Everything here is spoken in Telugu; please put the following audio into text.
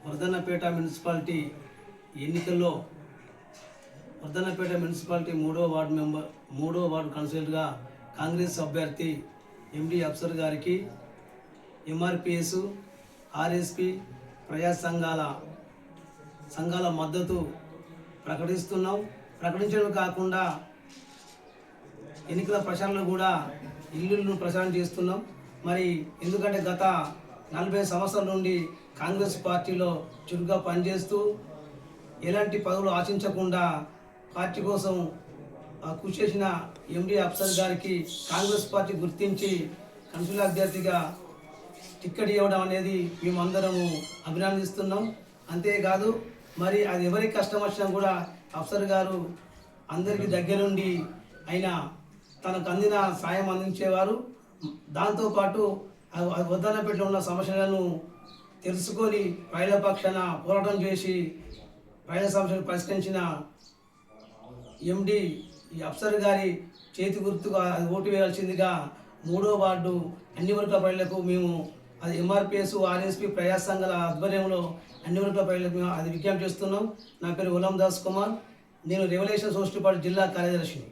వర్ధన్నపేట మున్సిపాలిటీ ఎన్నికల్లో వర్ధన్నపేట మున్సిపాలిటీ మూడో వార్డు కౌన్సిలర్గా కాంగ్రెస్ అభ్యర్థి ఎండి అఫ్సర్ గారికి ఎంఆర్పిఎస్, ఆర్ఎస్పి, ప్రజా సంఘాల మద్దతు ప్రకటించడం కాకుండా ఎన్నికల ప్రచారంలో కూడా ఇల్లులను ప్రచారం చేస్తున్నాం. మరి ఎందుకంటే గత 40 సంవత్సరాల నుండి కాంగ్రెస్ పార్టీలో చురుగ్గా పనిచేస్తూ ఎలాంటి పదవులు ఆశించకుండా పార్టీ కోసం కృషి చేసిన ఎండి అఫ్సర్ గారికి కాంగ్రెస్ పార్టీ గుర్తించి కౌన్సిలర్ అభ్యర్థిగా టిక్కెట్ ఇవ్వడం అనేది మేమందరము అభినందిస్తున్నాం. అంతేకాదు మరి అది ఎవరికి కష్టం వచ్చినా కూడా అఫ్సర్ గారు అందరికీ దగ్గరుండి ఆయన తనకు అందిన సాయం అందించేవారు. దాంతోపాటు వర్ధన్నపేటలో ఉన్న సమస్యలను తెలుసుకొని ప్రజల పక్షాన పోరాటం చేసి ప్రజల సమస్యలు పరిష్కరించిన ఎండి అఫ్సర్ గారి చేతి గుర్తుగా అది ఓటు వేయాల్సిందిగా 3వ వార్డు అన్ని వర్గాల ప్రజలకు మేము అది ఎంఆర్పిఎస్, ఆర్ఎస్పి, ప్రజా సంఘాల ఆధ్వర్యంలో అన్ని వర్గాల ప్రజలకు మేము అది విజ్ఞప్తి చేస్తున్నాం. నా పేరు ఉలం దాస్ కుమార్. నేను రెవల్యూషన్ సోషల్ పార్టీ జిల్లా కార్యదర్శిని.